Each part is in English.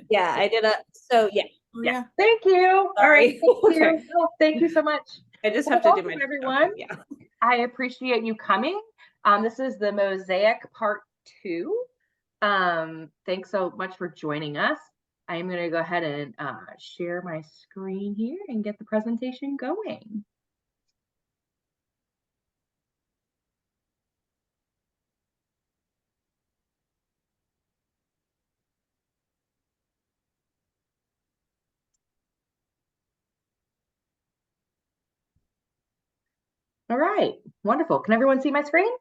Yeah, I did a, so yeah. Oh, Yeah. yeah. Thank you. All right. Sorry. Thank you. Okay. Oh, thank you so much. I just Well, have to do welcome, my everyone. yeah. I appreciate you coming. This is the Mosaic Part 2. Thanks so much for joining us. I'm going to go ahead and share my screen here and get the presentation going. All right, wonderful. Can everyone see my screen?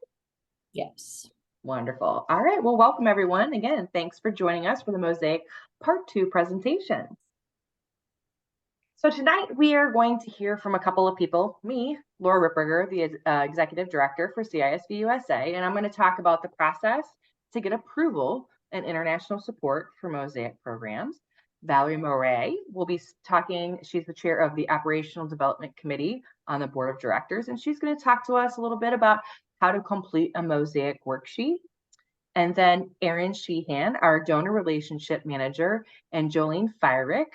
Yes. Wonderful. All right, well, welcome everyone. Again, thanks for joining us for the Mosaic Part 2 presentation. So tonight we are going to hear from a couple of people, me, Laura Ripperger, the Executive Director for CISV USA, and I'm going to talk about the process to get approval and international support for Mosaic programs. Valerie Moret will be talking, she's the chair of the Operational Development Committee on the Board of Directors, and she's going to talk to us a little bit about how to complete a Mosaic worksheet. And then Erin Sheehan, our Donor Relationship Manager, and Jolene Feirick,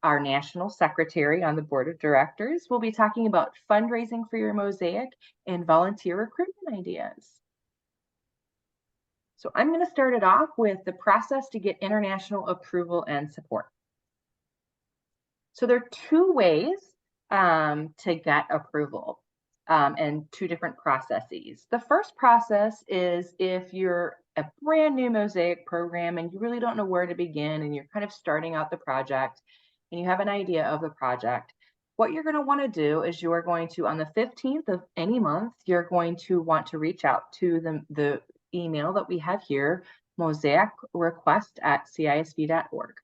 our National Secretary on the Board of Directors, will be talking about fundraising for your Mosaic and volunteer recruitment ideas. So I'm going to start it off with the process to get international approval and support. So there are two ways to get approval and two different processes. The first process is if you're a brand new Mosaic program and you really don't know where to begin and you're kind of starting out the project and you have an idea of the project, what you're going to want to do is you are going to, on the 15th of any month, you're going to want to reach out to the email that we have here, mosaicrequest@cisv.org.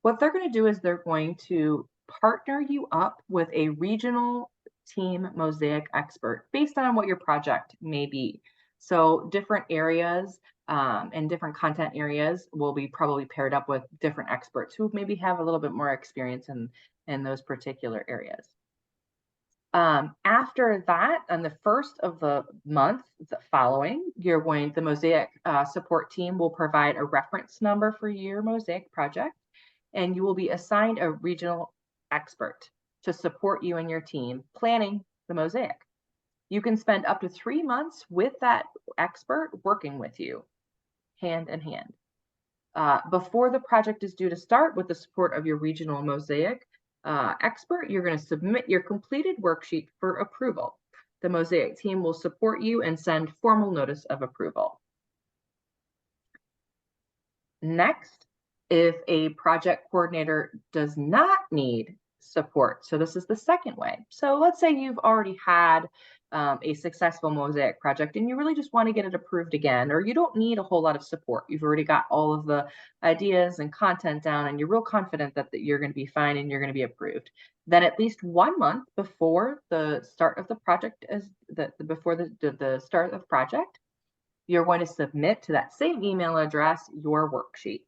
What they're going to do is they're going to partner you up with a regional team Mosaic expert based on what your project may be. So different areas and different content areas will be probably paired up with different experts who maybe have a little bit more experience in those particular areas. After that, on the first of the month following, the Mosaic support team will provide a reference number for your Mosaic project, and you will be assigned a regional expert to support you and your team planning the Mosaic. You can spend up to 3 months with that expert working with you hand in hand. Before the project is due to start, with the support of your regional Mosaic expert, you're going to submit your completed worksheet for approval. The Mosaic team will support you and send formal notice of approval. Next, if a project coordinator does not need support, so this is the second way. So let's say you've already had a successful Mosaic project and you really just want to get it approved again, or you don't need a whole lot of support. You've already got all of the ideas and content down and you're real confident that you're going to be fine and you're going to be approved. Then at least 1 month before the start of the project, before the start of the project, you're going to submit to that same email address your worksheet.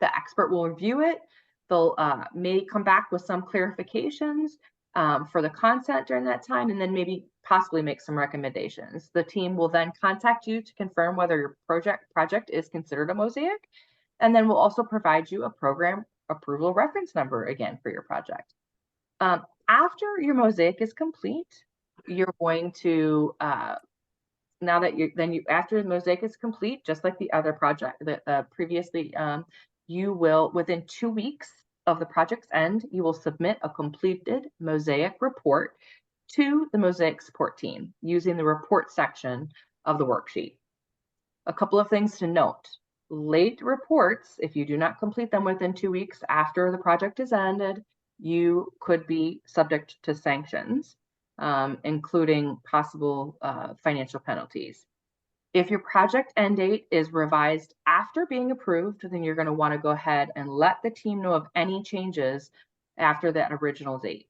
The expert will review it. They'll may come back with some clarifications for the content during that time, and then maybe possibly make some recommendations. The team will then contact you to confirm whether your project is considered a Mosaic, and then we'll also provide you a program approval reference number again for your project. After your Mosaic is complete, you're going to after the Mosaic is complete, just like the other project that previously, you will, within 2 weeks of the project's end, you will submit a completed Mosaic report to the Mosaic support team using the report section of the worksheet. A couple of things to note. Late reports, if you do not complete them within 2 weeks after the project is ended, you could be subject to sanctions, including possible financial penalties. If your project end date is revised after being approved, then you're going to want to go ahead and let the team know of any changes after that original date.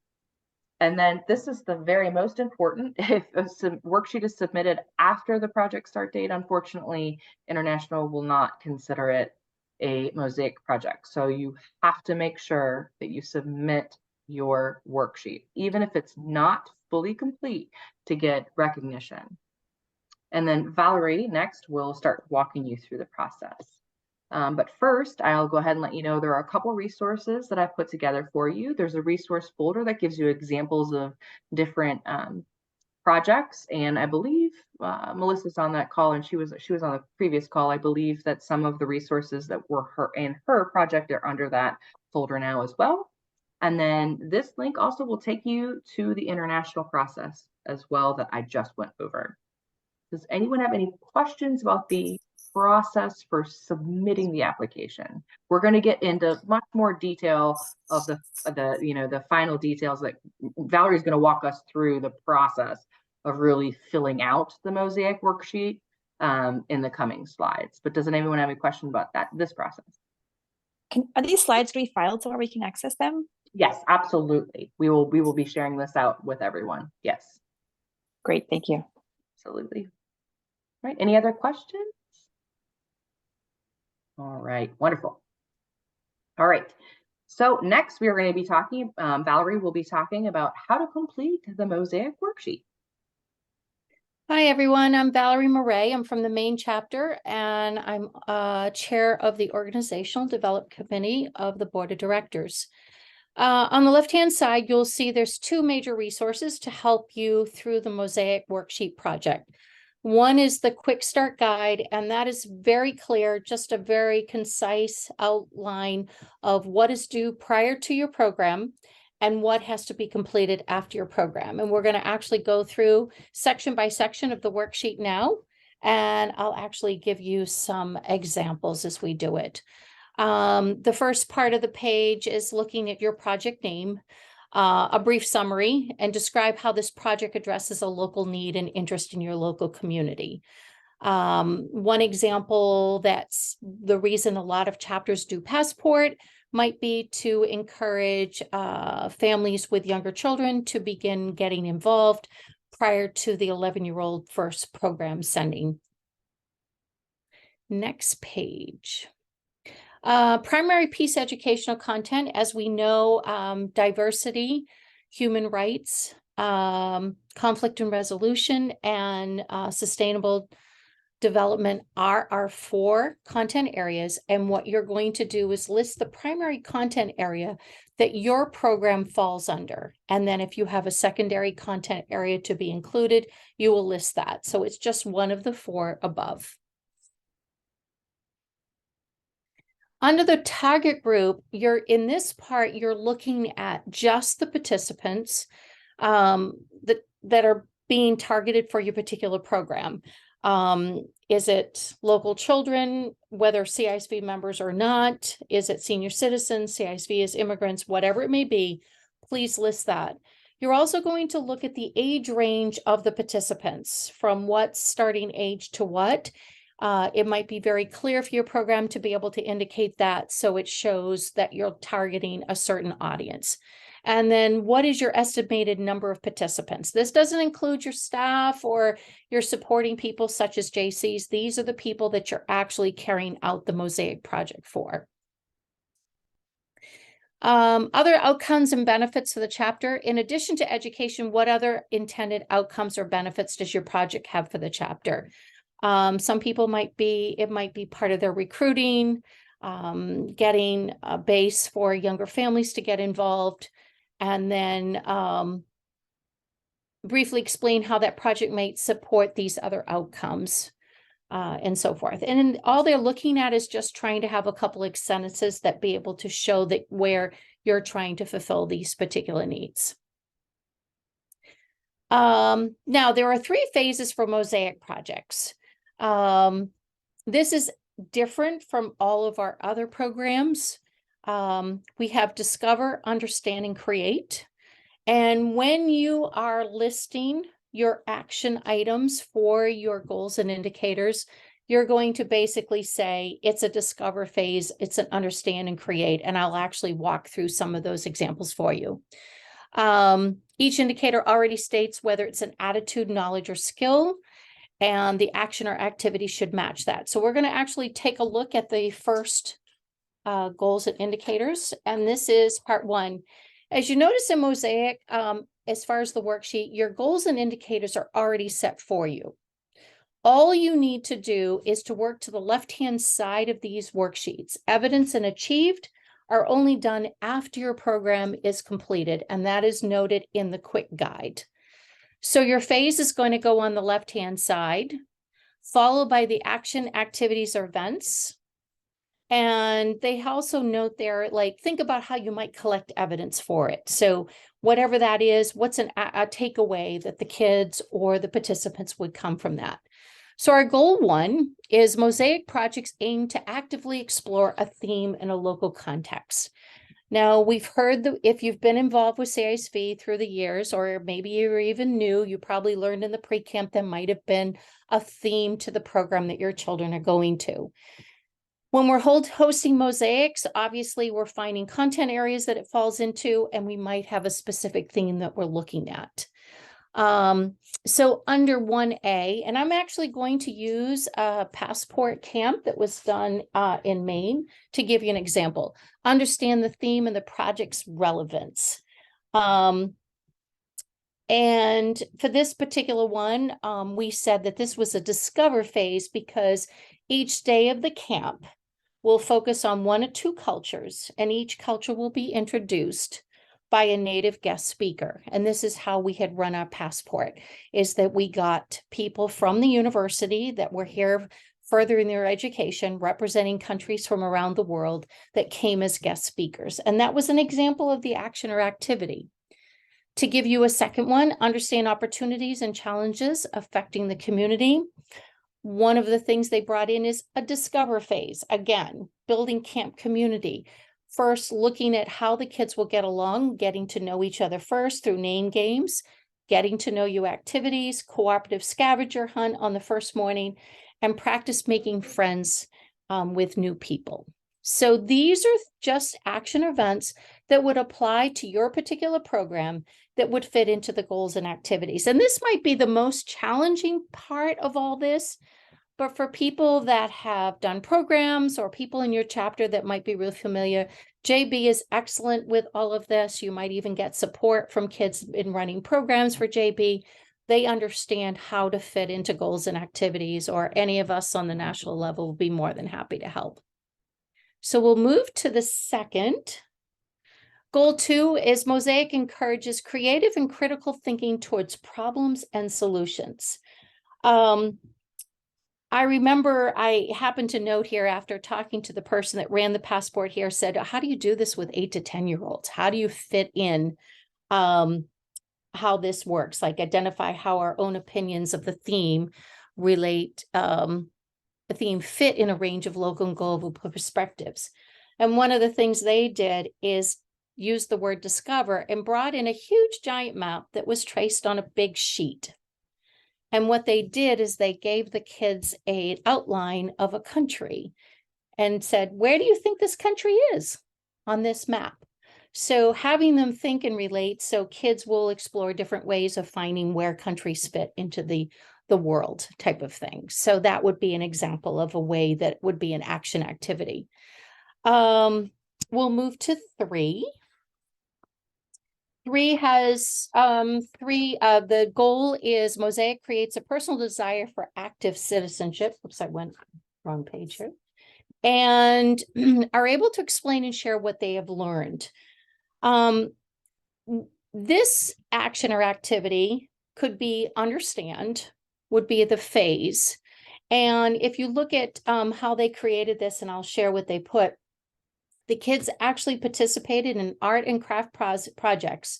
And then this is the very most important. If a worksheet is submitted after the project start date, unfortunately, International will not consider it a Mosaic project. So you have to make sure that you submit your worksheet, even if it's not fully complete, to get recognition. And then Valerie next will start walking you through the process. But first, I'll go ahead and let you know there are a couple resources that I've put together for you. There's a resource folder that gives you examples of different projects, and I believe Melissa's on that call, and she was on the previous call. I believe that some of the resources that were her project are under that folder now as well. And then this link also will take you to the international process as well that I just went over. Does anyone have any questions about the process for submitting the application? We're going to get into much more detail of the final details. That Valerie's going to walk us through the process of really filling out the Mosaic worksheet in the coming slides. But does anyone have any question about this process? Are these slides to be filed so where we can access them? Yes, absolutely. We will be sharing this out with everyone. Yes. Great, thank you. Absolutely. All right, any other questions? All right, wonderful. All right, so next we are going to be talking, Valerie will be talking about how to complete the Mosaic worksheet. Hi, everyone. I'm Valerie Murray. I'm from the main chapter, and I'm chair of the Organizational Development Committee of the Board of Directors. On the left-hand side, you'll see there's two major resources to help you through the Mosaic worksheet project. One is the Quick Start Guide, and that is very clear, just a very concise outline of what is due prior to your program and what has to be completed after your program. And we're going to actually go through section by section of the worksheet now, and I'll actually give you some examples as we do it. The first part of the page is looking at your project name, a brief summary, and describe how this project addresses a local need and interest in your local community. One example that's the reason a lot of chapters do Passport might be to encourage families with younger children to begin getting involved prior to the 11-year-old first program sending. Next page. Primary piece educational content, as we know, diversity, human rights, conflict and resolution, and sustainable development are our 4 content areas. And what you're going to do is list the primary content area that your program falls under. And then if you have a secondary content area to be included, you will list that. So it's just one of the 4 above. Under the target group, in this part, you're looking at just the participants that are being targeted for your particular program. Is it local children, whether CISV members or not? Is it senior citizens, CISV is immigrants, whatever it may be, please list that. You're also going to look at the age range of the participants, from what starting age to what. It might be very clear for your program to be able to indicate that, so it shows that you're targeting a certain audience. And then what is your estimated number of participants? This doesn't include your staff or your supporting people such as JCs. These are the people that you're actually carrying out the Mosaic project for. Other outcomes and benefits for the chapter. In addition to education, what other intended outcomes or benefits does your project have for the chapter? Some people it might be part of their recruiting, getting a base for younger families to get involved, and then briefly explain how that project might support these other outcomes, and so forth. And all they're looking at is just trying to have a couple of sentences that be able to show that where you're trying to fulfill these particular needs. Now, there are 3 phases for Mosaic projects. This is different from all of our other programs. We have Discover, Understand, and Create. And when you are listing your action items for your goals and indicators, you're going to basically say it's a Discover phase, it's an Understand and Create, and I'll actually walk through some of those examples for you. Each indicator already states whether it's an attitude, knowledge, or skill, and the action or activity should match that. So we're going to actually take a look at the first goals and indicators, and this is part 1. As you notice in Mosaic, as far as the worksheet, your goals and indicators are already set for you. All you need to do is to work to the left-hand side of these worksheets. Evidence and achieved are only done after your program is completed, and that is noted in the quick guide. So your phase is going to go on the left-hand side, followed by the action, activities, or events. And they also note there, like, think about how you might collect evidence for it. So whatever that is, what's a takeaway that the kids or the participants would come from that? So our goal 1 is Mosaic projects aim to actively explore a theme in a local context. Now, we've heard that if you've been involved with CISV through the years, or maybe you're even new, you probably learned in the pre-camp there might have been a theme to the program that your children are going to. When we're hosting mosaics, obviously we're finding content areas that it falls into, and we might have a specific theme that we're looking at. So under 1A, and I'm actually going to use a passport camp that was done in Maine to give you an example. Understand the theme and the project's relevance. And for this particular one, we said that this was a discover phase because each day of the camp will focus on 1 or 2 cultures, and each culture will be introduced by a native guest speaker. And this is how we had run our passport, is that we got people from the university that were here furthering their education, representing countries from around the world that came as guest speakers. And that was an example of the action or activity. To give you a second one, understand opportunities and challenges affecting the community. One of the things they brought in is a discover phase. Again, building camp community. First, looking at how the kids will get along, getting to know each other first through name games, getting to know you activities, cooperative scavenger hunt on the first morning, and practice making friends with new people. So these are just action events that would apply to your particular program that would fit into the goals and activities. And this might be the most challenging part of all this, but for people that have done programs or people in your chapter that might be real familiar, JB is excellent with all of this. You might even get support from kids in running programs for JB. They understand how to fit into goals and activities, or any of us on the national level will be more than happy to help. So we'll move to the second. Goal 2 is Mosaic encourages creative and critical thinking towards problems and solutions. I remember I happened to note here, after talking to the person that ran the passport here, said, how do you do this with 8 to 10-year-olds? How do you fit in how this works? Like, identify how our own opinions of the theme relate, the theme fit in a range of local and global perspectives. And one of the things they did is use the word discover and brought in a huge giant map that was traced on a big sheet. And what they did is they gave the kids an outline of a country and said, where do you think this country is on this map? So having them think and relate, so kids will explore different ways of finding where countries fit into the world type of thing. So that would be an example of a way that would be an action activity. We'll move to 3. 3 has the goal is Mosaic creates a personal desire for active citizenship. Oops, I went wrong page here. And are able to explain and share what they have learned. This action or activity could be understand, would be the phase. And if you look at how they created this, and I'll share what they put, the kids actually participated in art and craft projects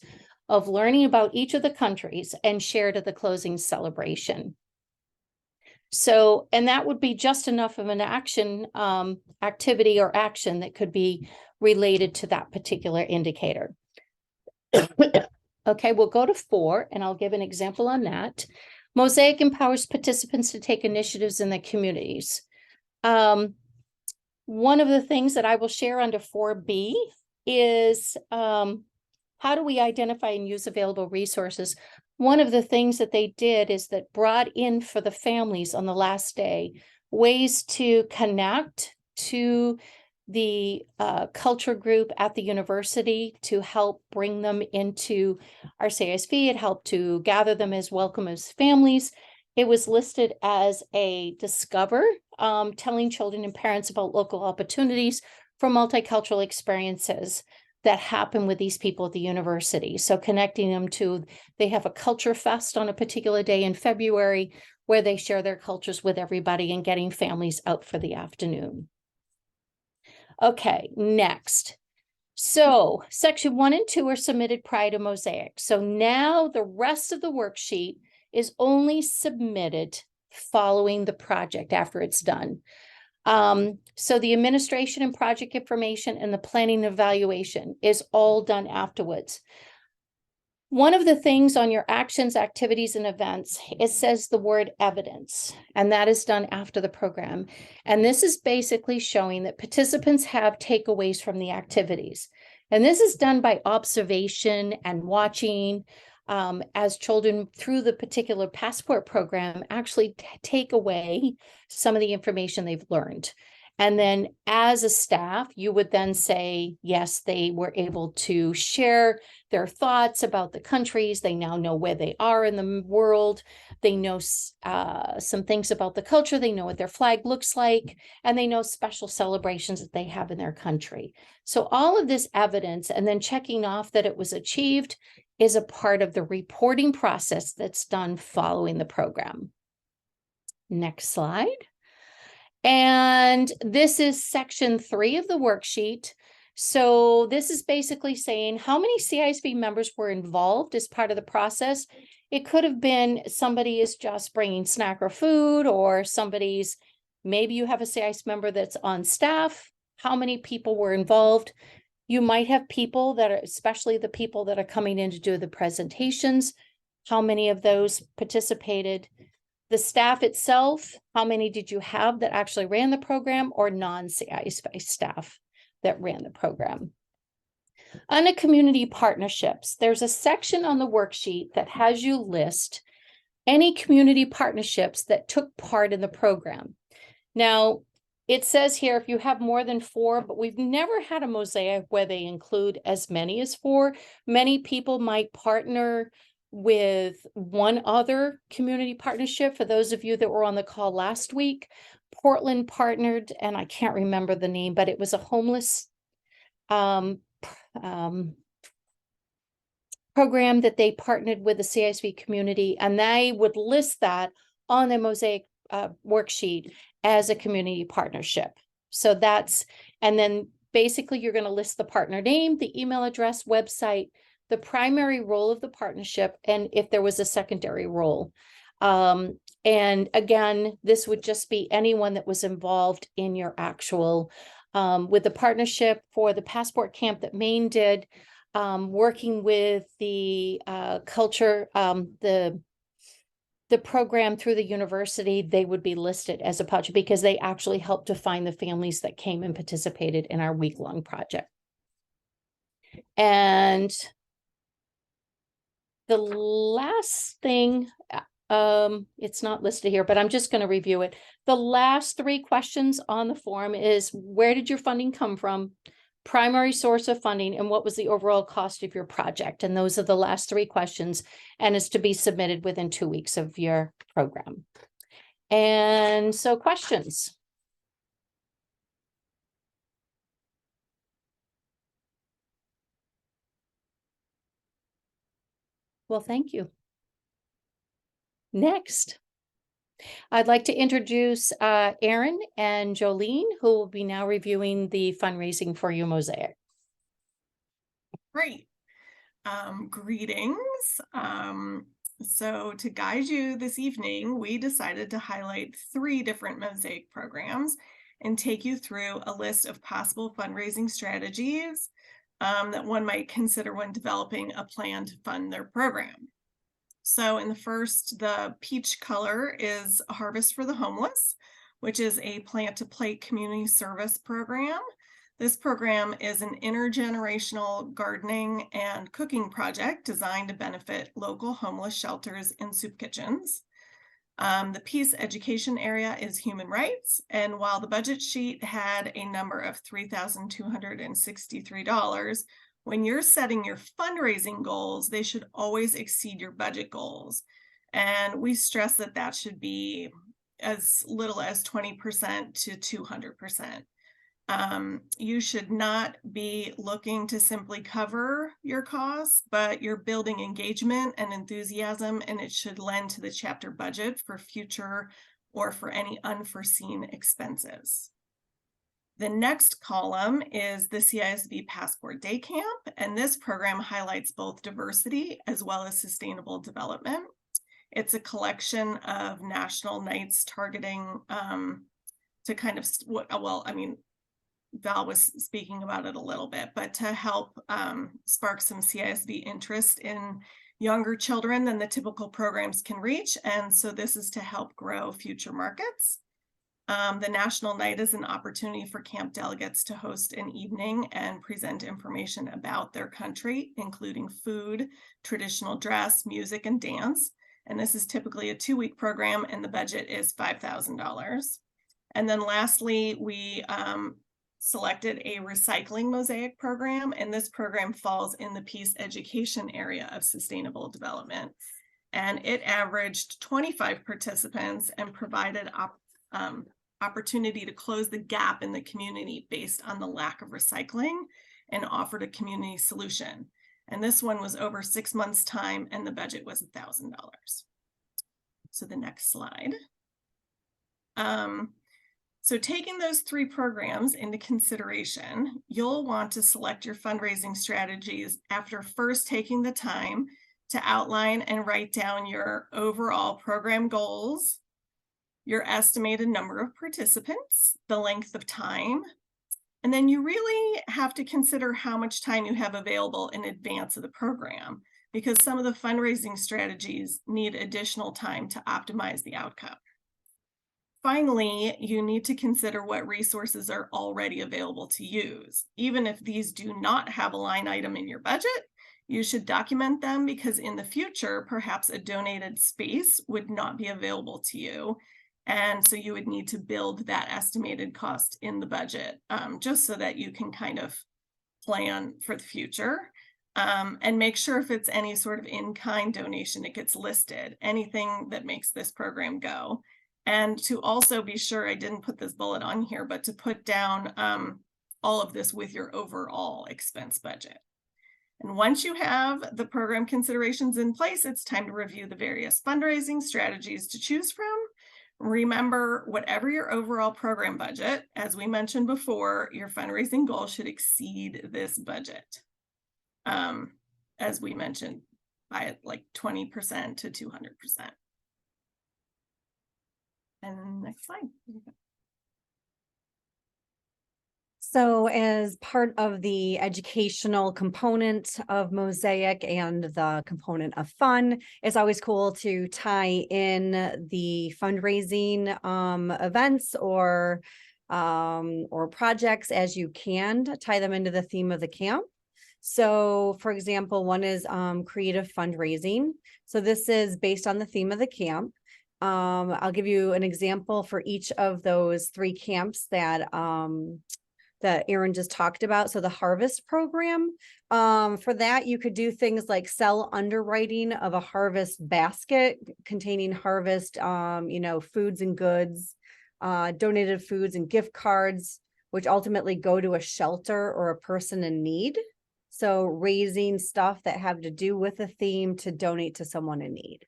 of learning about each of the countries and shared at the closing celebration. So, and that would be just enough of an action activity or action that could be related to that particular indicator. Okay, we'll go to 4, and I'll give an example on that. Mosaic empowers participants to take initiatives in their communities. One of the things that I will share under 4B is how do we identify and use available resources? One of the things that they did is that brought in for the families on the last day ways to connect to the culture group at the university to help bring them into our CISV. It helped to gather them as welcome as families. It was listed as a discover, telling children and parents about local opportunities for multicultural experiences that happen with these people at the university. So connecting them to, they have a culture fest on a particular day in February where they share their cultures with everybody and getting families out for the afternoon. Okay, next. So section 1 and 2 are submitted prior to Mosaic. So now the rest of the worksheet is only submitted following the project after it's done. So the administration and project information and the planning and evaluation is all done afterwards. One of the things on your actions, activities, and events, it says the word evidence, and that is done after the program. And this is basically showing that participants have takeaways from the activities. And this is done by observation and watching as children through the particular passport program actually take away some of the information they've learned. And then as a staff, you would then say, yes, they were able to share their thoughts about the countries. They now know where they are in the world. They know some things about the culture. They know what their flag looks like, and they know special celebrations that they have in their country. So all of this evidence and then checking off that it was achieved is a part of the reporting process that's done following the program. Next slide. And this is section 3 of the worksheet. So this is basically saying how many CISB members were involved as part of the process. It could have been somebody is just bringing snack or food, or maybe you have a CIS member that's on staff. How many people were involved? You might have people that are, especially the people that are coming in to do the presentations. How many of those participated? The staff itself, how many did you have that actually ran the program, or non-CISB staff that ran the program? Under community partnerships, there's a section on the worksheet that has you list any community partnerships that took part in the program. Now, it says here if you have more than 4, but we've never had a Mosaic where they include as many as 4. Many people might partner with one other community partnership. For those of you that were on the call last week, Portland partnered, and I can't remember the name, but it was a homeless program that they partnered with the CISB community, and they would list that on the Mosaic worksheet as a community partnership. So that's, and then basically you're going to list the partner name, the email address, website, the primary role of the partnership, and if there was a secondary role. And again, this would just be anyone that was involved in your actual, with the partnership for the passport camp that Maine did, working with the culture, the program through the university, they would be listed as a project because they actually helped to find the families that came and participated in our week-long project. And the last thing, it's not listed here, but I'm just going to review it. The last 3 questions on the form is, where did your funding come from? Primary source of funding, and what was the overall cost of your project? And those are the last 3 questions, and it's to be submitted within 2 weeks of your program. And so questions. Well, thank you. Next, I'd like to introduce Erin and Jolene, who will be now reviewing the fundraising for your Mosaic. Great. Greetings. So to guide you this evening, we decided to highlight 3 different Mosaic programs and take you through a list of possible fundraising strategies that one might consider when developing a plan to fund their program. So in the first, the peach color is Harvest for the Homeless, which is a Plant to Plate community service program. This program is an intergenerational gardening and cooking project designed to benefit local homeless shelters and soup kitchens. The Peace education area is human rights, and while the budget sheet had a number of $3,263, when you're setting your fundraising goals, they should always exceed your budget goals. And we stress that that should be as little as 20% to 200%. You should not be looking to simply cover your costs, but you're building engagement and enthusiasm, and it should lend to the chapter budget for future or for any unforeseen expenses. The next column is the CISB Passport Day Camp, and this program highlights both diversity as well as sustainable development. It's a collection of national nights targeting to kind of, Val was speaking about it a little bit, but to help spark some CISB interest in younger children than the typical programs can reach. And so this is to help grow future markets. The National Night is an opportunity for camp delegates to host an evening and present information about their country, including food, traditional dress, music, and dance. And this is typically a 2-week program, and the budget is $5,000. And then lastly, we selected a recycling Mosaic program, and this program falls in the peace education area of sustainable development. And it averaged 25 participants and provided opportunity to close the gap in the community based on the lack of recycling and offered a community solution. And this one was over 6 months' time, and the budget was $1,000. So the next slide. So taking those 3 programs into consideration, you'll want to select your fundraising strategies after first taking the time to outline and write down your overall program goals, your estimated number of participants, the length of time, and then you really have to consider how much time you have available in advance of the program, because some of the fundraising strategies need additional time to optimize the outcome. Finally, you need to consider what resources are already available to use. Even if these do not have a line item in your budget, you should document them, because in the future, perhaps a donated space would not be available to you. And so you would need to build that estimated cost in the budget, just so that you can kind of plan for the future. And make sure if it's any sort of in-kind donation, it gets listed, anything that makes this program go. And to also be sure, I didn't put this bullet on here, but to put down all of this with your overall expense budget. And once you have the program considerations in place, it's time to review the various fundraising strategies to choose from. Remember, whatever your overall program budget, as we mentioned before, your fundraising goal should exceed this budget. As we mentioned, by like 20% to 200%. And next slide. So as part of the educational component of Mosaic and the component of fun, it's always cool to tie in the fundraising events or projects as you can, tie them into the theme of the camp. So for example, one is creative fundraising. So this is based on the theme of the camp. I'll give you an example for each of those 3 camps that Erin just talked about. So the harvest program, for that, you could do things like sell underwriting of a harvest basket containing harvest, foods and goods, donated foods and gift cards, which ultimately go to a shelter or a person in need. So raising stuff that have to do with the theme to donate to someone in need.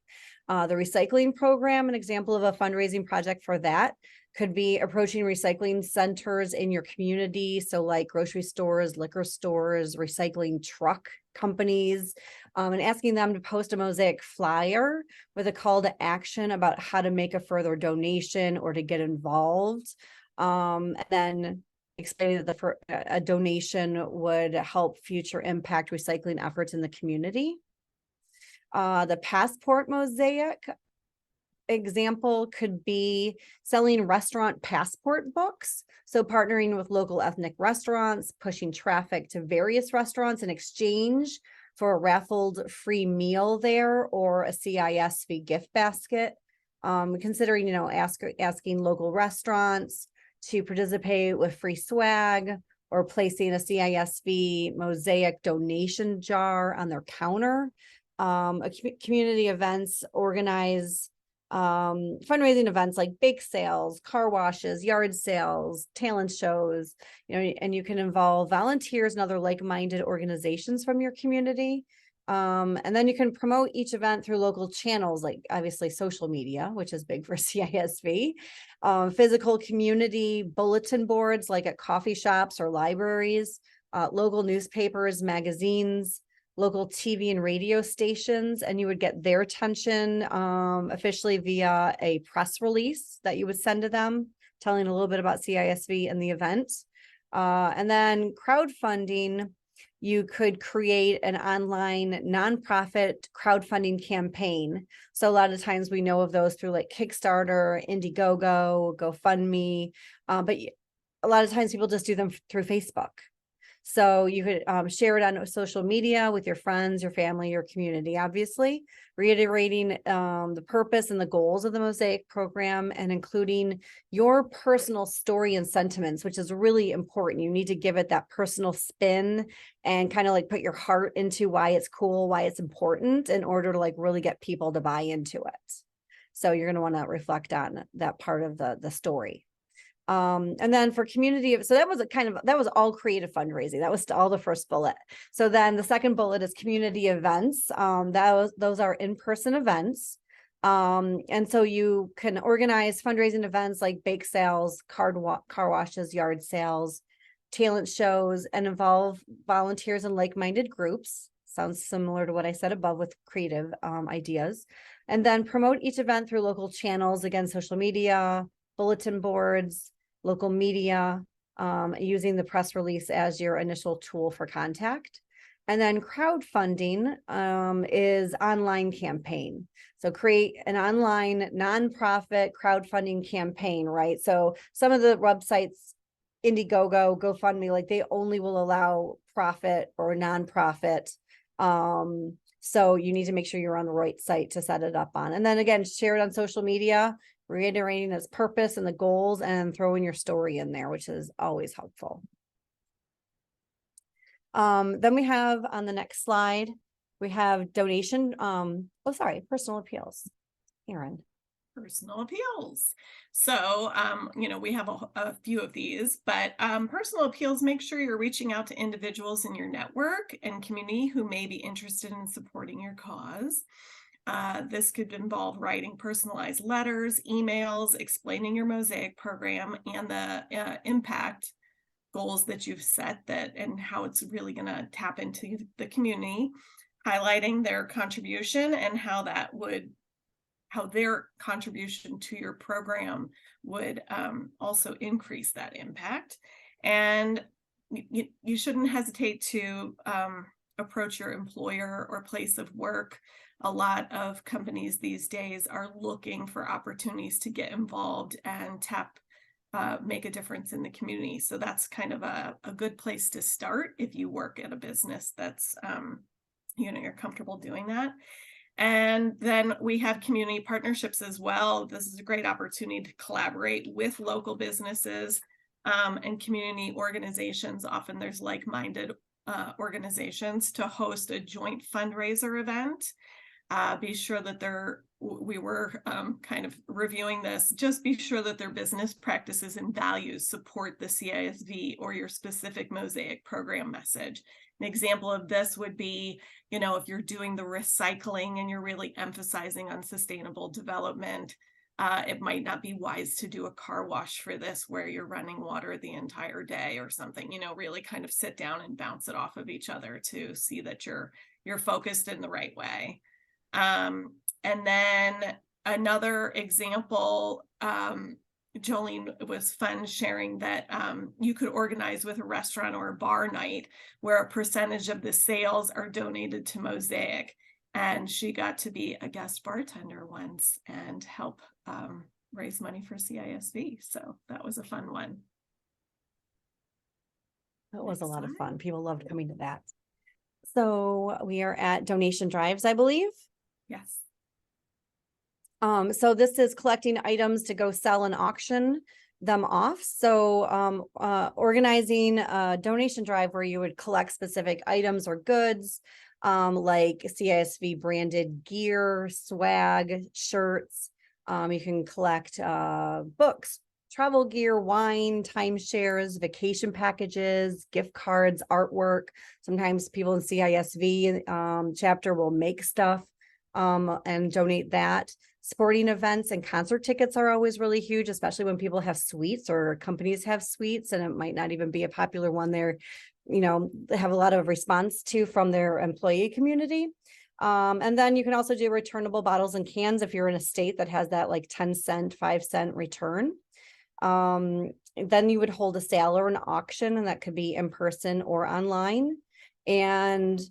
The recycling program, an example of a fundraising project for that could be approaching recycling centers in your community. So like grocery stores, liquor stores, recycling truck companies, and asking them to post a Mosaic flyer with a call to action about how to make a further donation or to get involved. And then explaining that a donation would help future impact recycling efforts in the community. The passport Mosaic example could be selling restaurant passport books. So partnering with local ethnic restaurants, pushing traffic to various restaurants in exchange for a raffled free meal there or a CISV gift basket. Considering, asking local restaurants to participate with free swag or placing a CISV Mosaic donation jar on their counter. Community events, organize fundraising events like bake sales, car washes, yard sales, talent shows, and you can involve volunteers and other like-minded organizations from your community. And then you can promote each event through local channels, like obviously social media, which is big for CISV, physical community bulletin boards, like at coffee shops or libraries, local newspapers, magazines, local TV and radio stations, and you would get their attention officially via a press release that you would send to them, telling a little bit about CISV and the event. And then crowdfunding, you could create an online nonprofit crowdfunding campaign. So a lot of times we know of those through like Kickstarter, Indiegogo, GoFundMe, but a lot of times people just do them through Facebook. So you could share it on social media with your friends, your family, your community, obviously, reiterating the purpose and the goals of the Mosaic program and including your personal story and sentiments, which is really important. You need to give it that personal spin and kind of like put your heart into why it's cool, why it's important in order to like really get people to buy into it. So you're going to want to reflect on that part of the story. And then for community, so that was that was all creative fundraising. That was all the first bullet. So then the second bullet is community events. Those are in-person events. And so you can organize fundraising events like bake sales, car washes, yard sales, talent shows, and involve volunteers and like-minded groups. Sounds similar to what I said above with creative ideas. And then promote each event through local channels, again, social media, bulletin boards, local media, using the press release as your initial tool for contact. And then crowdfunding is online campaign. So create an online nonprofit crowdfunding campaign, right? So some of the websites, Indiegogo, GoFundMe, like they only will allow profit or nonprofit. So you need to make sure you're on the right site to set it up on. And then again, share it on social media, reiterating its purpose and the goals, and throwing your story in there, which is always helpful. Then we have on the next slide, we have donation, personal appeals. Erin. Personal appeals. So, we have a few of these, but personal appeals, make sure you're reaching out to individuals in your network and community who may be interested in supporting your cause. This could involve writing personalized letters, emails, explaining your Mosaic program and the impact goals that you've set and how it's really going to tap into the community, highlighting their contribution and how their contribution to your program would also increase that impact. And you shouldn't hesitate to approach your employer or place of work. A lot of companies these days are looking for opportunities to get involved and make a difference in the community. So that's kind of a good place to start if you work at a business that's, you're comfortable doing that. And then we have community partnerships as well. This is a great opportunity to collaborate with local businesses and community organizations. Often there's like-minded organizations to host a joint fundraiser event. Be sure that we were kind of reviewing this, just be sure that their business practices and values support the CISV or your specific Mosaic program message. An example of this would be, if you're doing the recycling and you're really emphasizing on sustainable development, it might not be wise to do a car wash for this where you're running water the entire day or something. Really kind of sit down and bounce it off of each other to see that you're focused in the right way. And then another example, Jolene was fun sharing that you could organize with a restaurant or a bar night where a percentage of the sales are donated to Mosaic. And she got to be a guest bartender once and help raise money for CISV. So that was a fun one. That was a lot of fun. People loved coming to that. So we are at donation drives, I believe. Yes. So this is collecting items to go sell and auction them off. So organizing a donation drive where you would collect specific items or goods like CISV branded gear, swag, shirts. You can collect books, travel gear, wine, timeshares, vacation packages, gift cards, artwork. Sometimes people in CISV chapter will make stuff and donate that. Sporting events and concert tickets are always really huge, especially when people have suites or companies have suites, and it might not even be a popular one there. They have a lot of response to from their employee community. And then you can also do returnable bottles and cans if you're in a state that has that like 10-cent, 5-cent return. Then you would hold a sale or an auction, and that could be in person or online. And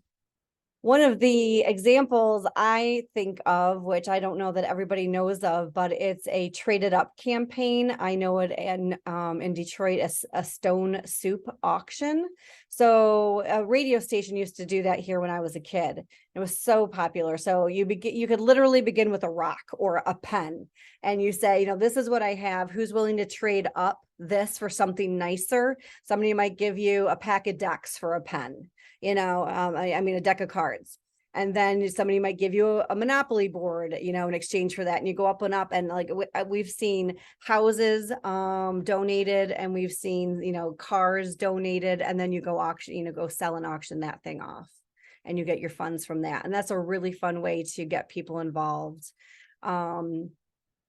one of the examples I think of, which I don't know that everybody knows of, but it's a Traded Up campaign. I know it in Detroit, a stone soup auction. So a radio station used to do that here when I was a kid. It was so popular. So you could literally begin with a rock or a pen, and you say, this is what I have. Who's willing to trade up this for something nicer? Somebody might give you a pack of decks for a pen. I mean, a deck of cards. And then somebody might give you a Monopoly board, in exchange for that. And you go up and up, and like we've seen houses donated, and we've seen, cars donated, and then you go auction, go sell and auction that thing off, and you get your funds from that. And that's a really fun way to get people involved. And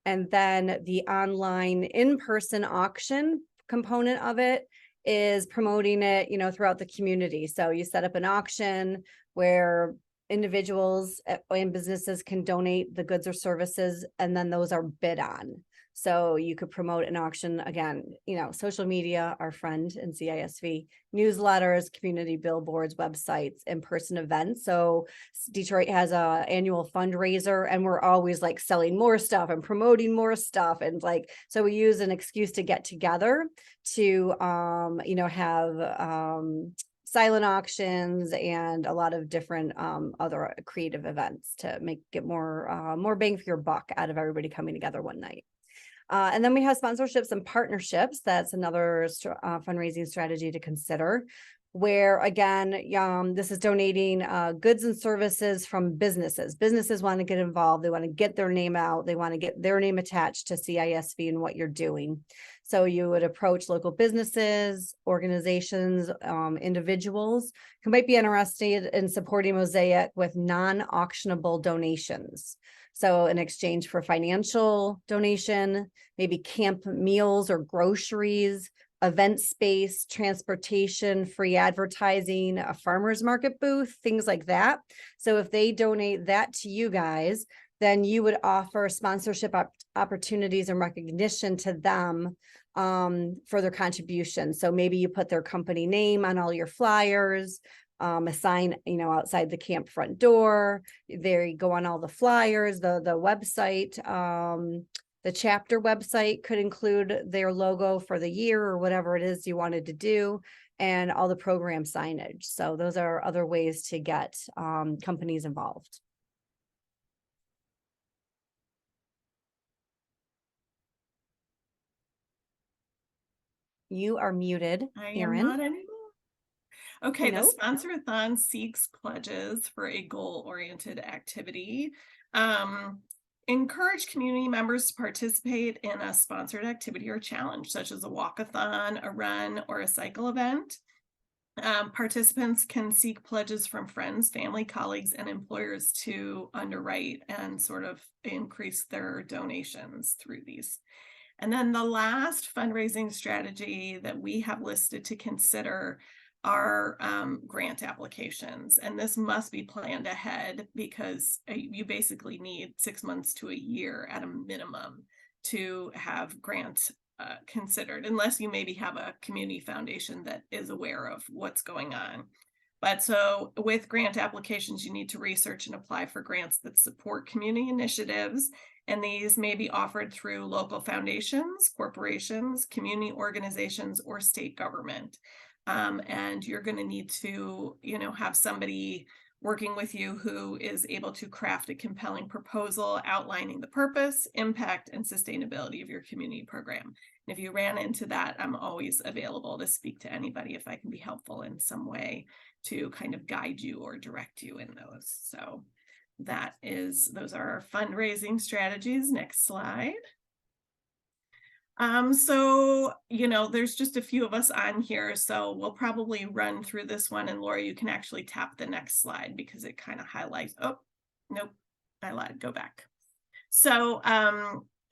then the online in-person auction component of it is promoting it, throughout the community. So you set up an auction where individuals and businesses can donate the goods or services, and then those are bid on. So you could promote an auction again, social media, our friend in CISV, newsletters, community billboards, websites, in-person events. So Detroit has a annual fundraiser, and we're always like selling more stuff and promoting more stuff. And so we use an excuse to get together to, have, silent auctions and a lot of different other creative events to get more bang for your buck out of everybody coming together one night. And then we have sponsorships and partnerships. That's another fundraising strategy to consider, where again, this is donating goods and services from businesses. Businesses want to get involved. They want to get their name out. They want to get their name attached to CISV and what you're doing. So you would approach local businesses, organizations, individuals who might be interested in supporting Mosaic with non-auctionable donations. So in exchange for financial donation, maybe camp meals or groceries, event space, transportation, free advertising, a farmer's market booth, things like that. So if they donate that to you guys, then you would offer sponsorship opportunities and recognition to them for their contribution. So maybe you put their company name on all your flyers, a sign, outside the camp front door. There you go on all the flyers, the website, the chapter website could include their logo for the year or whatever it is you wanted to do, and all the program signage. So those are other ways to get companies involved. You are muted, I Erin. am not anymore. Okay, the Nope. Sponsor-a-thon seeks pledges for a goal-oriented activity. Encourage community members to participate in a sponsored activity or challenge, such as a walk-a-thon, a run, or a cycle event. Participants can seek pledges from friends, family, colleagues, and employers to underwrite and sort of increase their donations through these. And then the last fundraising strategy that we have listed to consider are grant applications. And this must be planned ahead, because you basically need 6 months to a year at a minimum to have grants considered, unless you maybe have a community foundation that is aware of what's going on. But so with grant applications, you need to research and apply for grants that support community initiatives. And these may be offered through local foundations, corporations, community organizations, or state government. And you're going to need to, have somebody working with you who is able to craft a compelling proposal outlining the purpose, impact, and sustainability of your community program. If you ran into that, I'm always available to speak to anybody if I can be helpful in some way to kind of guide you or direct you in those. So those are our fundraising strategies. Next slide. So, there's just a few of us on here, so we'll probably run through this one, and Laura, you can actually tap the next slide because it kind of highlights, oh, nope, I lied, go back. So,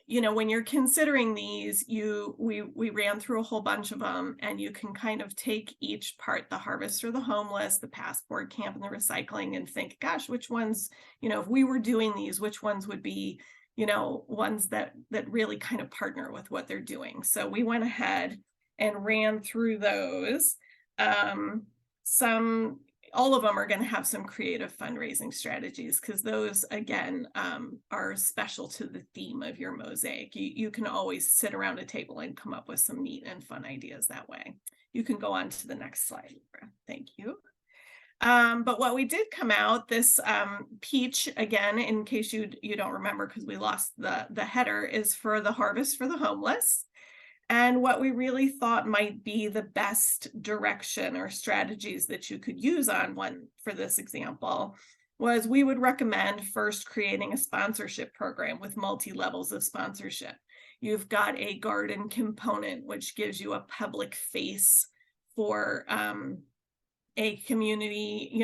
when you're considering these, we ran through a whole bunch of them, and you can kind of take each part, the harvest for the homeless, the passport camp, and the recycling, and think, gosh, which ones, if we were doing these, which ones would be ones that really kind of partner with what they're doing. So we went ahead and ran through those. All of them are going to have some creative fundraising strategies, because those, again, are special to the theme of your mosaic. You can always sit around a table and come up with some neat and fun ideas that way. You can go on to the next slide, Laura. Thank you. But what we did come out, this peach, again, in case you don't remember because we lost the header, is for the harvest for the homeless. And what we really thought might be the best direction or strategies that you could use on one for this example was we would recommend first creating a sponsorship program with multi-levels of sponsorship. You've got a garden component, which gives you a public face for a community,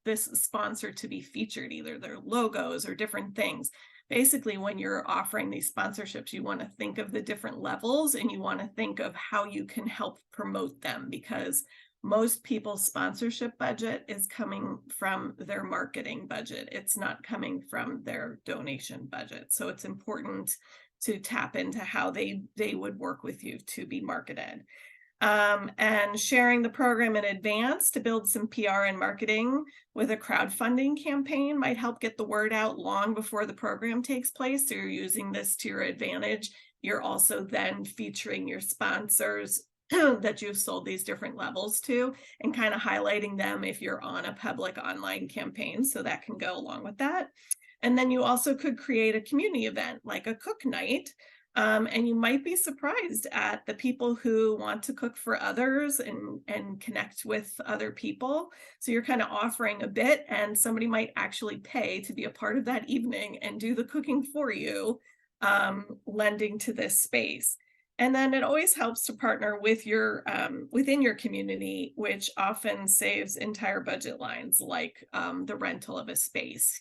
this sponsor to be featured, either their logos or different things. Basically, when you're offering these sponsorships, you want to think of the different levels, and you want to think of how you can help promote them, because most people's sponsorship budget is coming from their marketing budget. It's not coming from their donation budget. So it's important to tap into how they would work with you to be marketed. And sharing the program in advance to build some PR and marketing with a crowdfunding campaign might help get the word out long before the program takes place. So you're using this to your advantage. You're also then featuring your sponsors that you've sold these different levels to, and kind of highlighting them if you're on a public online campaign. So that can go along with that. And then you also could create a community event like a cook night. And you might be surprised at the people who want to cook for others and connect with other people. So you're kind of offering a bit, and somebody might actually pay to be a part of that evening and do the cooking for you, lending to this space. And then it always helps to partner with your within your community, which often saves entire budget lines, like the rental of a space.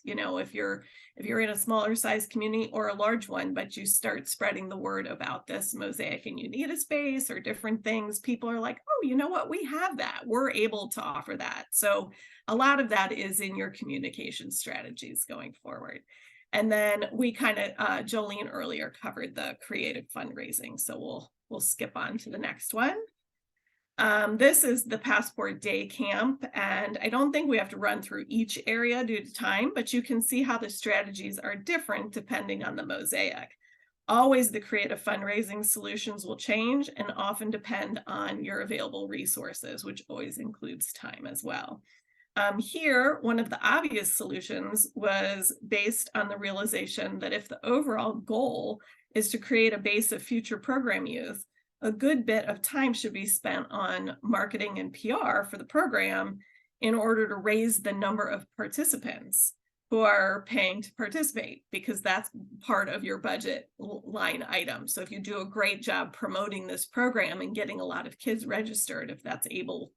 If you're in a smaller size community or a large one, but you start spreading the word about this mosaic and you need a space or different things, people are like, oh, you know what, we have that. We're able to offer that. So a lot of that is in your communication strategies going forward. And then we kind of, Jolene earlier covered the creative fundraising. So we'll skip on to the next one. This is the Passport Day Camp, and I don't think we have to run through each area due to time, but you can see how the strategies are different depending on the mosaic. Always the creative fundraising solutions will change and often depend on your available resources, which always includes time as well. Here, one of the obvious solutions was based on the realization that if the overall goal is to create a base of future program youth, a good bit of time should be spent on marketing and PR for the program in order to raise the number of participants who are paying to participate, because that's part of your budget line item. So if you do a great job promoting this program and getting a lot of kids registered, if that's able,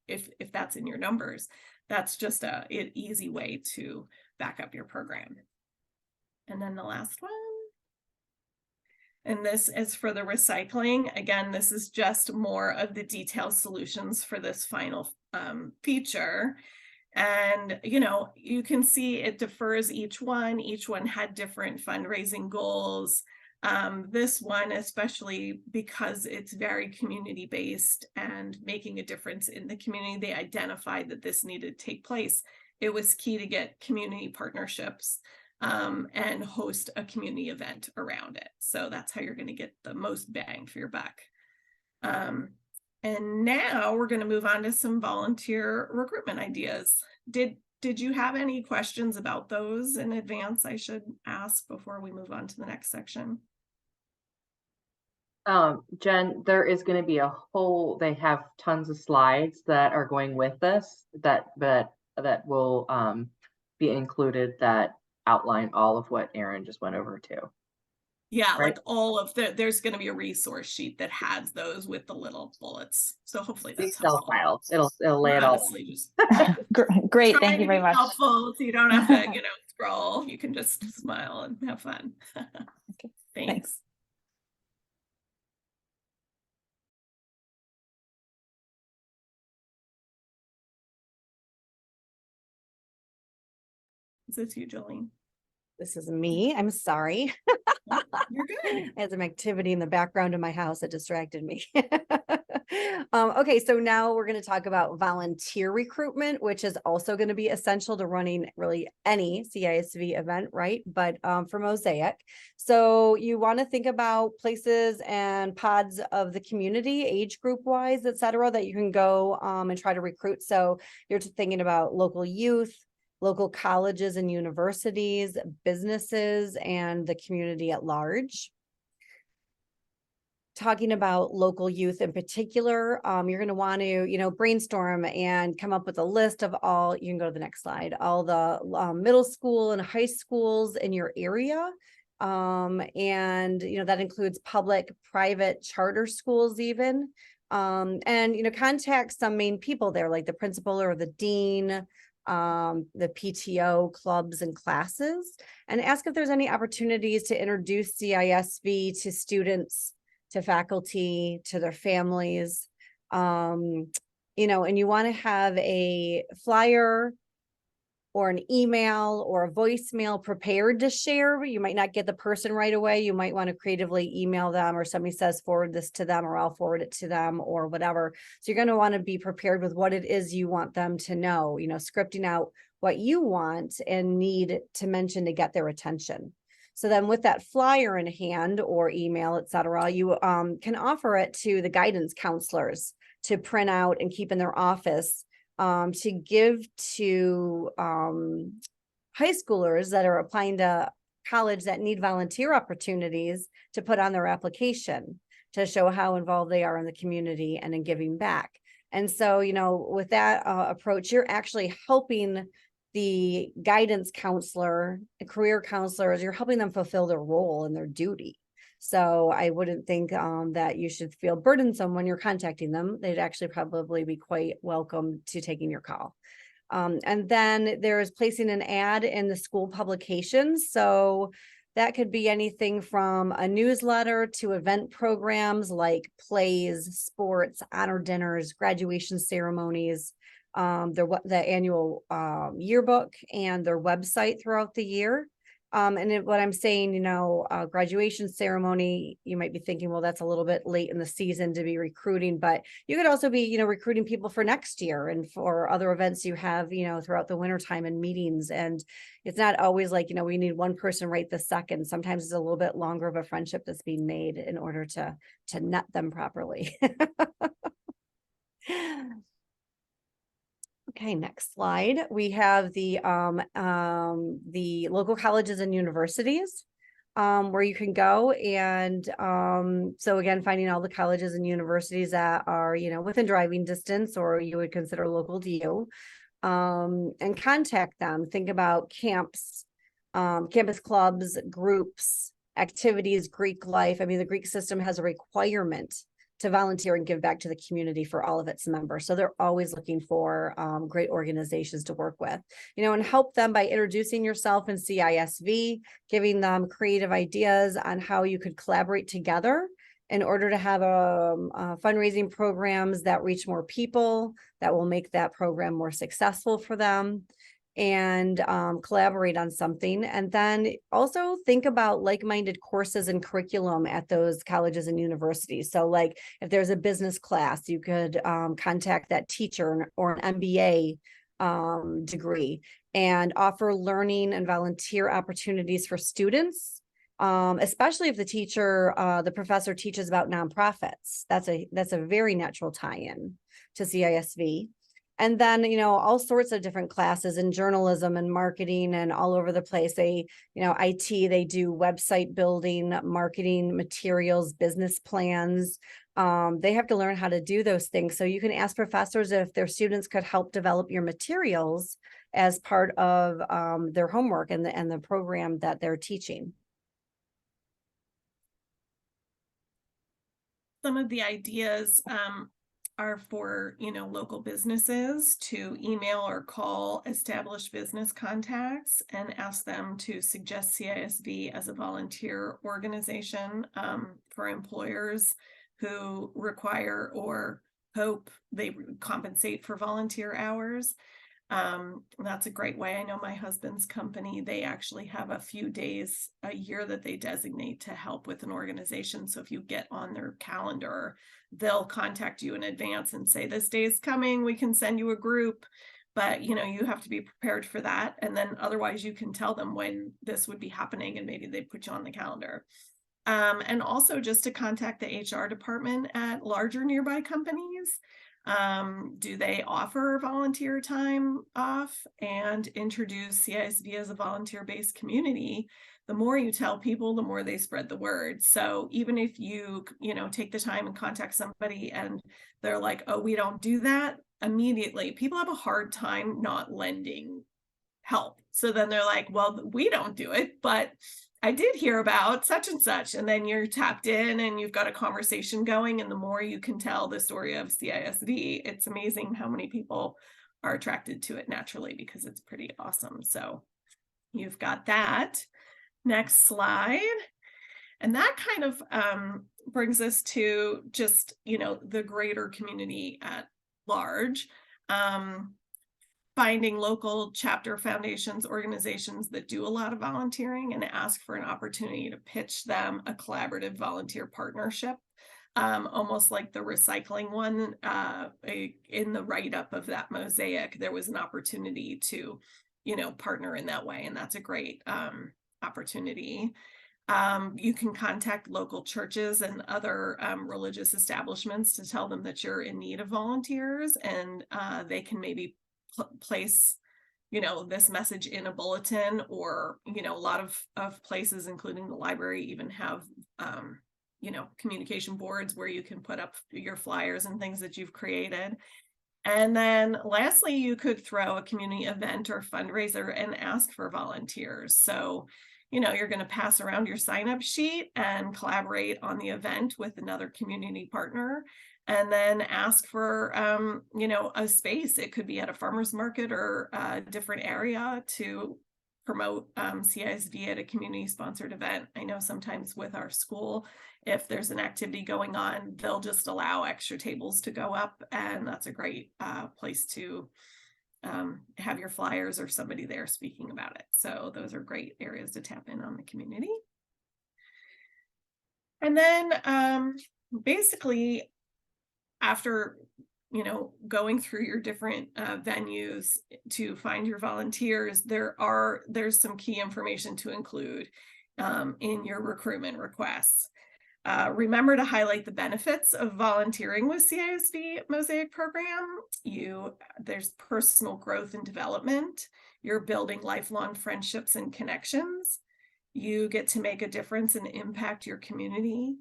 if that's in your numbers, that's just an easy way to back up your program. And then the last one. And this is for the recycling. Again, this is just more of the detailed solutions for this final feature. And, you can see it differs each one. Each one had different fundraising goals. This one, especially because it's very community-based and making a difference in the community, they identified that this needed to take place. It was key to get community partnerships and host a community event around it. So that's how you're going to get the most bang for your buck. And now we're going to move on to some volunteer recruitment ideas. Did you have any questions about those in advance I should ask before we move on to the next section? Jen, there is going to be they have tons of slides that are going with this that will be included that outline all of what Erin just went over too. Yeah, Right. like all of there's going to be a resource sheet that has those with the little bullets. So hopefully that's Excel helpful. files. It'll lay it all out. Honestly, just Great, trying thank you to very be much. helpful so you don't have to, scroll. You can just smile and have fun. Okay, Thanks. thanks. Is this you, Jolene? This is me. I'm sorry. You're good. I had some activity in the background of my house that distracted me. Okay, so now we're going to talk about volunteer recruitment, which is also going to be essential to running really any CISV event, right? But for Mosaic. So you want to think about places and pods of the community, age group wise, et cetera, that you can go and try to recruit. So you're thinking about local youth, local colleges and universities, businesses, and the community at large. Talking about local youth in particular, you're going to want to, brainstorm and come up with a list of all, you can go to the next slide, all the middle school and high schools in your area. And, that includes public, private, charter schools even. And, contact some main people there, like the principal or the dean, the PTO clubs and classes, and ask if there's any opportunities to introduce CISV to students, to faculty, to their families. And you want to have a flyer or an email or a voicemail prepared to share. You might not get the person right away. You might want to creatively email them, or somebody says, forward this to them, or I'll forward it to them, or whatever. So you're going to want to be prepared with what it is you want them to know, scripting out what you want and need to mention to get their attention. So then with that flyer in hand or email, et cetera, you can offer it to the guidance counselors to print out and keep in their office, to give to high schoolers that are applying to college that need volunteer opportunities to put on their application to show how involved they are in the community and in giving back. And so, with that approach, you're actually helping the guidance counselor, the career counselors, you're helping them fulfill their role and their duty. So I wouldn't think that you should feel burdensome when you're contacting them. They'd actually probably be quite welcome to taking your call. And then there's placing an ad in the school publications. So that could be anything from a newsletter to event programs like plays, sports, honor dinners, graduation ceremonies, the annual yearbook, and their website throughout the year. And what I'm saying, graduation ceremony, you might be thinking, well, that's a little bit late in the season to be recruiting, but you could also be, recruiting people for next year and for other events you have, throughout the wintertime and meetings. And it's not always like, we need one person right this second. Sometimes it's a little bit longer of a friendship that's being made in order to nut them properly. Okay, next slide. We have the local colleges and universities where you can go. And so again, finding all the colleges and universities that are, within driving distance or you would consider local to you, and contact them. Think about camps, campus clubs, groups, activities, Greek life. I mean, the Greek system has a requirement to volunteer and give back to the community for all of its members. So they're always looking for great organizations to work with, and help them by introducing yourself in CISV, giving them creative ideas on how you could collaborate together in order to have fundraising programs that reach more people, that will make that program more successful for them, and collaborate on something. And then also think about like-minded courses and curriculum at those colleges and universities. So like if there's a business class, you could contact that teacher or an MBA degree and offer learning and volunteer opportunities for students, especially if the professor teaches about nonprofits. That's a very natural tie-in to CISV. And then, all sorts of different classes in journalism and marketing and all over the place. They, IT, they do website building, marketing materials, business plans. They have to learn how to do those things. So you can ask professors if their students could help develop your materials as part of their homework and the program that they're teaching. Some of the ideas are for, local businesses to email or call established business contacts and ask them to suggest CISV as a volunteer organization for employers who require or hope they compensate for volunteer hours. That's a great way. I know my husband's company, they actually have a few days a year that they designate to help with an organization. So if you get on their calendar, they'll contact you in advance and say, this day is coming, we can send you a group, but you have to be prepared for that. And then otherwise you can tell them when this would be happening and maybe they put you on the calendar. And also just to contact the HR department at larger nearby companies. Do they offer volunteer time off and introduce CISV as a volunteer-based community? The more you tell people, the more they spread the word. So even if you, take the time and contact somebody and they're like, oh, we don't do that, immediately people have a hard time not lending help. So then they're like, well, we don't do it, but I did hear about such and such. And then you're tapped in and you've got a conversation going. And the more you can tell the story of CISV, it's amazing how many people are attracted to it naturally because it's pretty awesome. So you've got that. Next slide. And that kind of brings us to just, the greater community at large. Finding local chapter foundations, organizations that do a lot of volunteering and ask for an opportunity to pitch them a collaborative volunteer partnership, almost like the recycling one. In the write-up of that Mosaic, there was an opportunity to, partner in that way, and that's a great opportunity. You can contact local churches and other religious establishments to tell them that you're in need of volunteers, and they can maybe place this message in a bulletin, or a lot of places, including the library, even have communication boards where you can put up your flyers and things that you've created. And then lastly, you could throw a community event or fundraiser and ask for volunteers. So you're going to pass around your sign-up sheet and collaborate on the event with another community partner, and then ask for, a space. It could be at a farmer's market or a different area to promote CISV at a community-sponsored event. I know sometimes with our school, if there's an activity going on, they'll just allow extra tables to go up, and that's a great place to have your flyers or somebody there speaking about it. So those are great areas to tap in on the community. And then basically, after going through your different venues to find your volunteers, there's some key information to include in your recruitment requests. Remember to highlight the benefits of volunteering with CISV Mosaic program. There's personal growth and development. You're building lifelong friendships and connections. You get to make a difference and impact your community.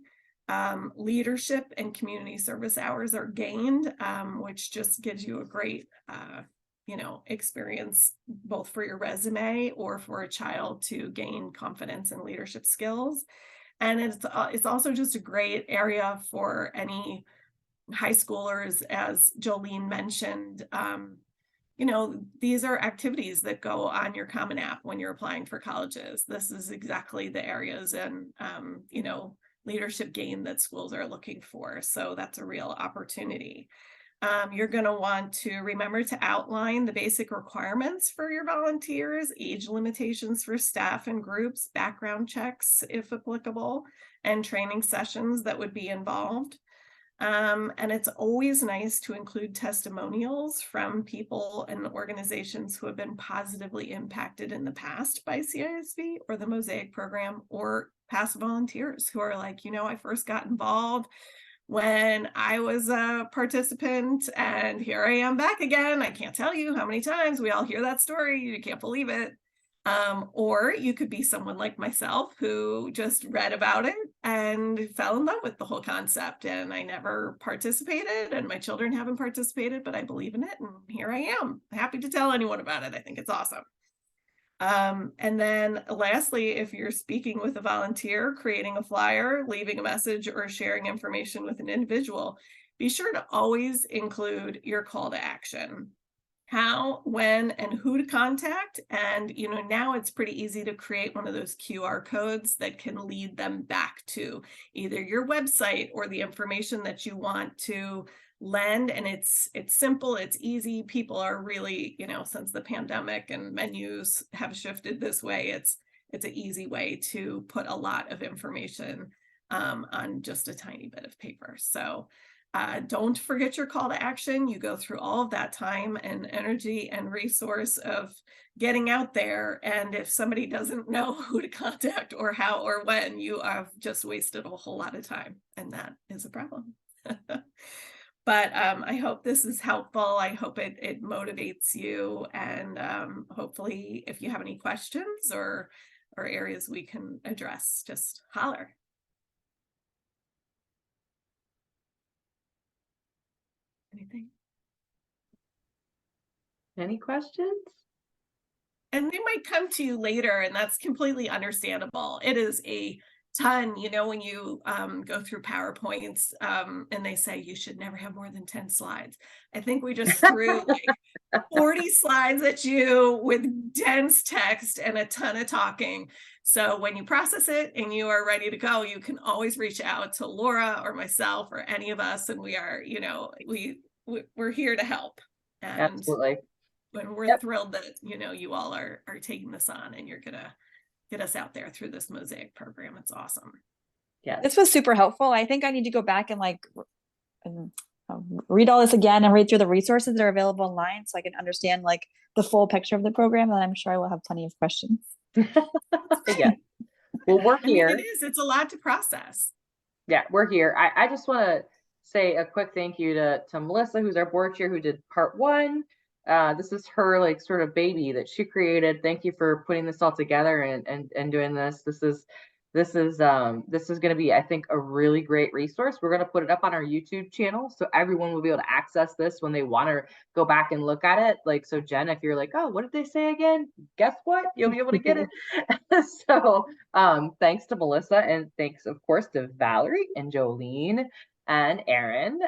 Leadership and community service hours are gained, which just gives you a great experience, both for your resume or for a child to gain confidence and leadership skills. And it's also just a great area for any high schoolers, as Jolene mentioned. These are activities that go on your Common App when you're applying for colleges. This is exactly the areas and leadership gain that schools are looking for. So that's a real opportunity. You're going to want to remember to outline the basic requirements for your volunteers, age limitations for staff and groups, background checks, if applicable, and training sessions that would be involved. And it's always nice to include testimonials from people and organizations who have been positively impacted in the past by CISV or the Mosaic program, or past volunteers who are like, I first got involved when I was a participant, and here I am back again. I can't tell you how many times we all hear that story. You can't believe it. Or you could be someone like myself who just read about it and fell in love with the whole concept. And I never participated, and my children haven't participated, but I believe in it. And here I am, happy to tell anyone about it. I think it's awesome. And then lastly, if you're speaking with a volunteer, creating a flyer, leaving a message, or sharing information with an individual, be sure to always include your call to action. How, when, and who to contact. And, now it's pretty easy to create one of those QR codes that can lead them back to either your website or the information that you want to lend. And it's simple, it's easy. People are really, since the pandemic and menus have shifted this way, it's an easy way to put a lot of information on just a tiny bit of paper. So don't forget your call to action. You go through all of that time and energy and resource of getting out there. And if somebody doesn't know who to contact or how or when, you have just wasted a whole lot of time. And that is a problem. But I hope this is helpful. I hope it motivates you. And hopefully, if you have any questions or areas we can address, just holler. Anything? Any questions? And they might come to you later, and that's completely understandable. It is a ton, when you go through PowerPoints and they say you should never have more than 10 slides. I think we just threw like 40 slides at you with dense text and a ton of talking. So when you process it and you are ready to go, you can always reach out to Laura or myself or any of us, and we are, we're here to help. And Absolutely. when we're thrilled that, you all are taking this on, and you're gonna get us out there through this Mosaic program. It's awesome. Yes. This was super helpful. I think I need to go back and read all this again and read through the resources that are available online so I can understand the full picture of the program. And I'm sure I will have plenty of questions. Yeah. Well, we're here. I mean, it's a lot to process. Yeah, we're here. I just want to say a quick thank you to Melissa, who's our board chair, who did part 1. This is her sort of baby that she created. Thank you for putting this all together and doing this. This is going to be, I think, a really great resource. We're going to put it up on our YouTube channel, so everyone will be able to access this when they want to go back and look at it. So Jen, if you're like, oh, what did they say again? Guess what? You'll be able to get it. So thanks to Melissa, and thanks, of course, to Valerie and Jolene and Erin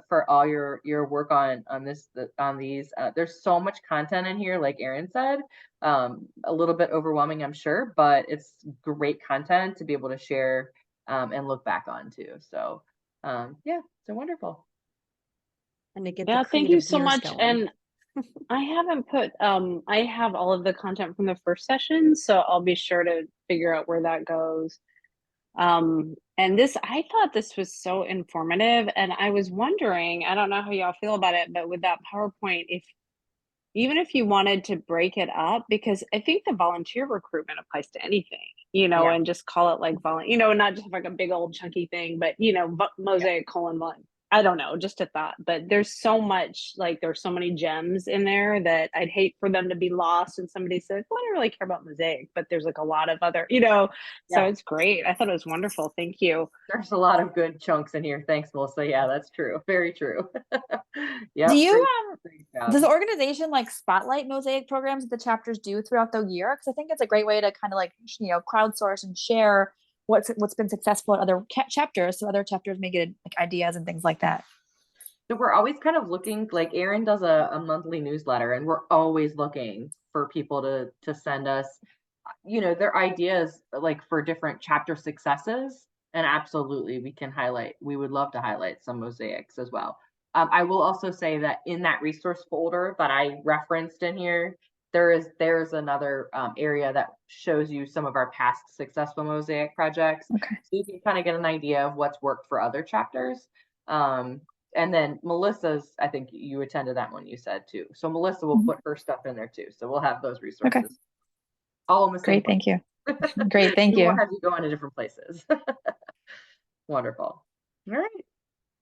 for all your work on these. There's so much content in here, like Erin said. A little bit overwhelming, I'm sure, but it's great content to be able to share and look back on too. So yeah, so wonderful. And to get thank you so gears much. going. And I haven't put I have all of the content from the first session, so I'll be sure to figure out where that goes. And I thought this was so informative, and I was wondering, I don't know how y'all feel about it, but with that PowerPoint, even if you wanted to break it up, because I think the volunteer recruitment applies to anything, Yeah. and just call it like not just like a big old chunky thing, but Mosaic : I don't know, just a thought. But there's so much, there's so many gems in there that I'd hate for them to be lost. And somebody says, well, I don't really care about Mosaic, but there's a lot of other, so it's great. I thought it was wonderful. Thank you. There's a lot of good chunks in here. Thanks, Melissa. Yeah, that's true. Very true. Yeah. Do you great job. does the organization spotlight Mosaic programs that the chapters do throughout the year? Because I think it's a great way to kind of crowdsource and share what's been successful in other chapters, so other chapters may get ideas and things like that. So we're always kind of looking, Erin does a monthly newsletter, and we're always looking for people to send us, their ideas for different chapter successes. And absolutely, we would love to highlight some mosaics as well. I will also say that in that resource folder that I referenced in here, there's another area that shows you some of our past successful mosaic projects. Okay. So you can kind of get an idea of what's worked for other chapters. And then Melissa's, I think you attended that one, you said too. So Melissa will put her stuff in there too. So we'll have those resources. Okay. All in the same Great, thank you. place. Great, thank We you. won't have you go into different places. Wonderful. All right.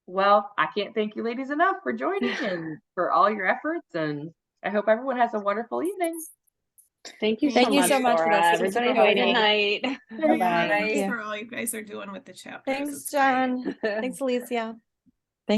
Well, I can't thank you ladies enough for joining and for all your efforts, and I hope everyone has a wonderful evening. Thank you so Thank you much, so much for Laura. this. It was Everybody super have a good helpful. night. Yeah, Bye-bye. thanks Yeah. for all you guys are doing with the chapters. Thanks, It's great. John. Thanks, Alicia.